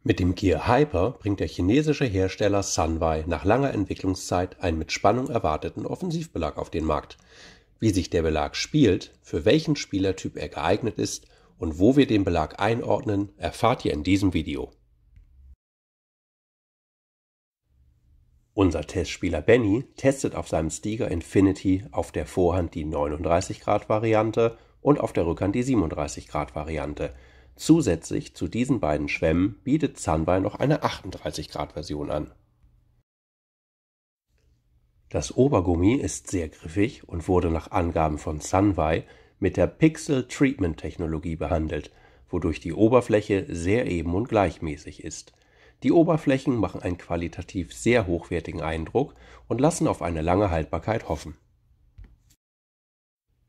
Mit dem Gear Hyper bringt der chinesische Hersteller Sunway nach langer Entwicklungszeit einen mit Spannung erwarteten Offensivbelag auf den Markt. Wie sich der Belag spielt, für welchen Spielertyp er geeignet ist und wo wir den Belag einordnen, erfahrt ihr in diesem Video. Unser Testspieler Benny testet auf seinem Stiga Infinity auf der Vorhand die 39°-Variante und auf der Rückhand die 37°-Variante. Zusätzlich zu diesen beiden Schwämmen bietet Sunway noch eine 38°-Version an. Das Obergummi ist sehr griffig und wurde nach Angaben von Sunway mit der Pixel Treatment Technologie behandelt, wodurch die Oberfläche sehr eben und gleichmäßig ist. Die Oberflächen machen einen qualitativ sehr hochwertigen Eindruck und lassen auf eine lange Haltbarkeit hoffen.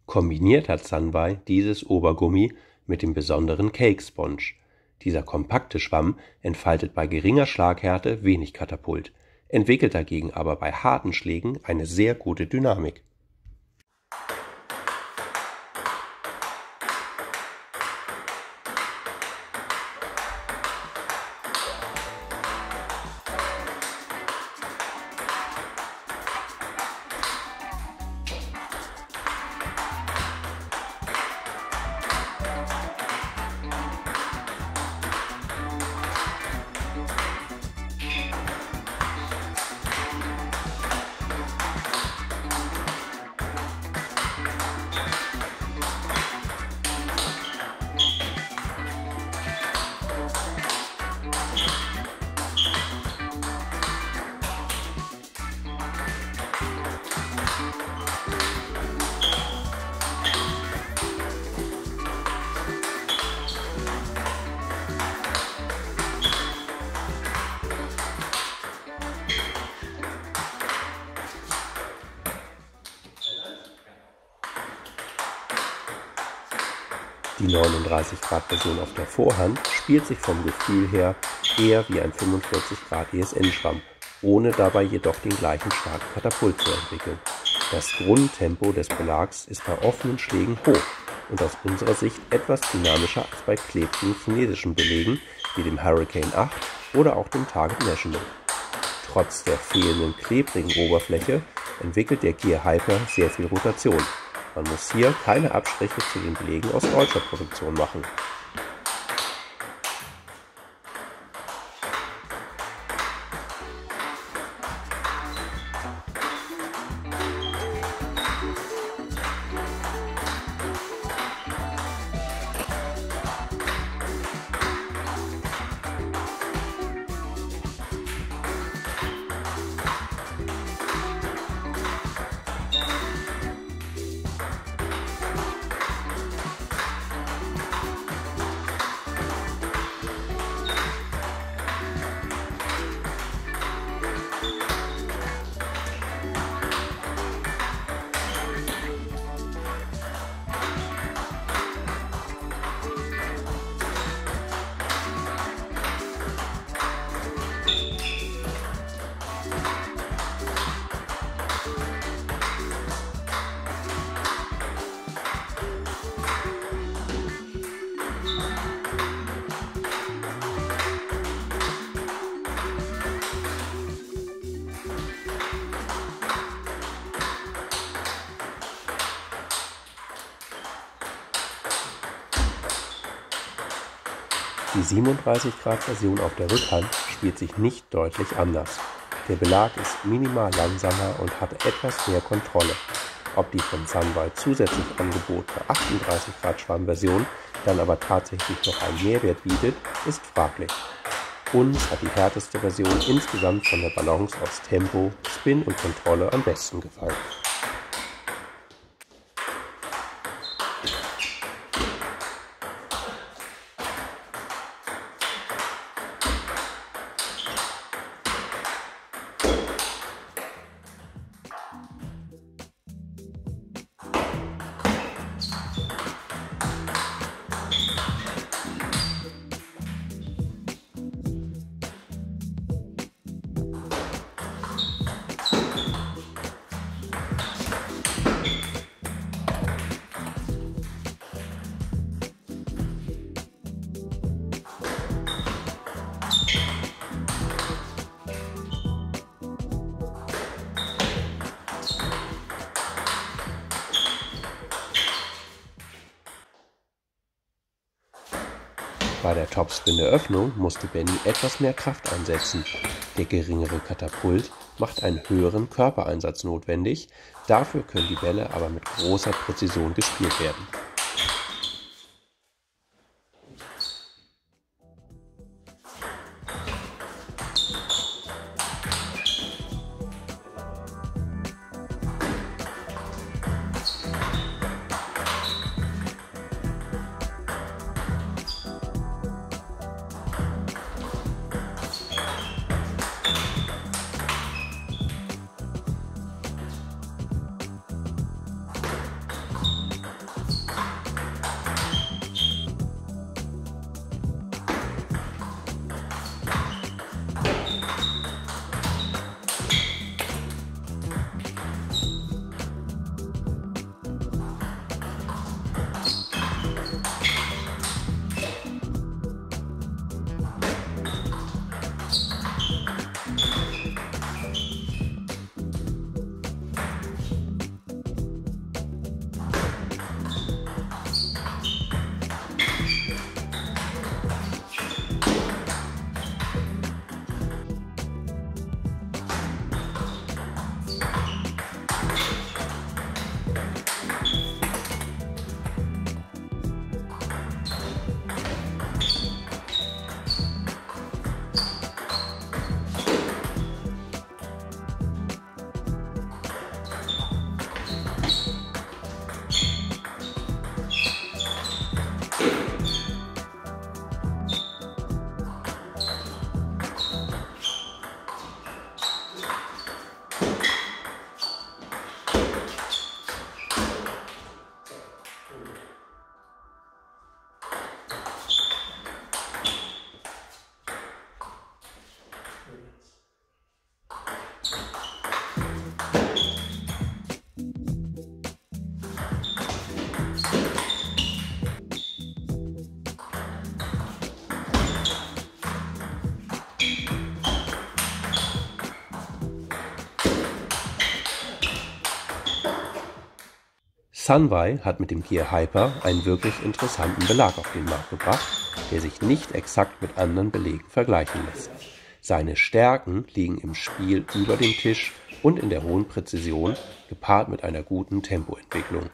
Kombiniert hat Sunway dieses Obergummi mit dem besonderen Cake Sponge. Dieser kompakte Schwamm entfaltet bei geringer Schlaghärte wenig Katapult, entwickelt dagegen aber bei harten Schlägen eine sehr gute Dynamik. Die 39°-Version auf der Vorhand spielt sich vom Gefühl her eher wie ein 45° ESN-Schwamm, ohne dabei jedoch den gleichen starken Katapult zu entwickeln. Das Grundtempo des Belags ist bei offenen Schlägen hoch und aus unserer Sicht etwas dynamischer als bei klebrigen chinesischen Belegen wie dem Hurricane 8 oder auch dem Target National. Trotz der fehlenden klebrigen Oberfläche entwickelt der Gear Hyper sehr viel Rotation. Man muss hier keine Abstriche zu den Belegen aus deutscher Produktion machen. Die 37°-Version auf der Rückhand spielt sich nicht deutlich anders. Der Belag ist minimal langsamer und hat etwas mehr Kontrolle. Ob die von Sunway zusätzlich angebotene 38°-Schwammversion dann aber tatsächlich noch einen Mehrwert bietet, ist fraglich. Uns hat die härteste Version insgesamt von der Balance aus Tempo, Spin und Kontrolle am besten gefallen. Bei der Topspin der Öffnung musste Benny etwas mehr Kraft einsetzen. Der geringere Katapult macht einen höheren Körpereinsatz notwendig, dafür können die Bälle aber mit großer Präzision gespielt werden. Sunway hat mit dem Gear Hyper einen wirklich interessanten Belag auf den Markt gebracht, der sich nicht exakt mit anderen Belegen vergleichen lässt. Seine Stärken liegen im Spiel über dem Tisch und in der hohen Präzision, gepaart mit einer guten Tempoentwicklung.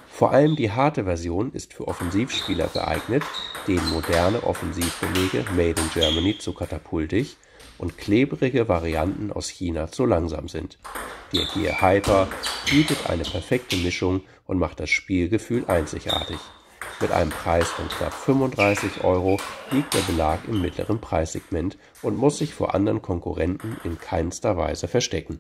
Vor allem die harte Version ist für Offensivspieler geeignet, denen moderne Offensivbelege Made in Germany zu katapultig und klebrige Varianten aus China zu langsam sind. Der Gear Hyper bietet eine perfekte Mischung und macht das Spielgefühl einzigartig. Mit einem Preis von knapp 35 € liegt der Belag im mittleren Preissegment und muss sich vor anderen Konkurrenten in keinster Weise verstecken.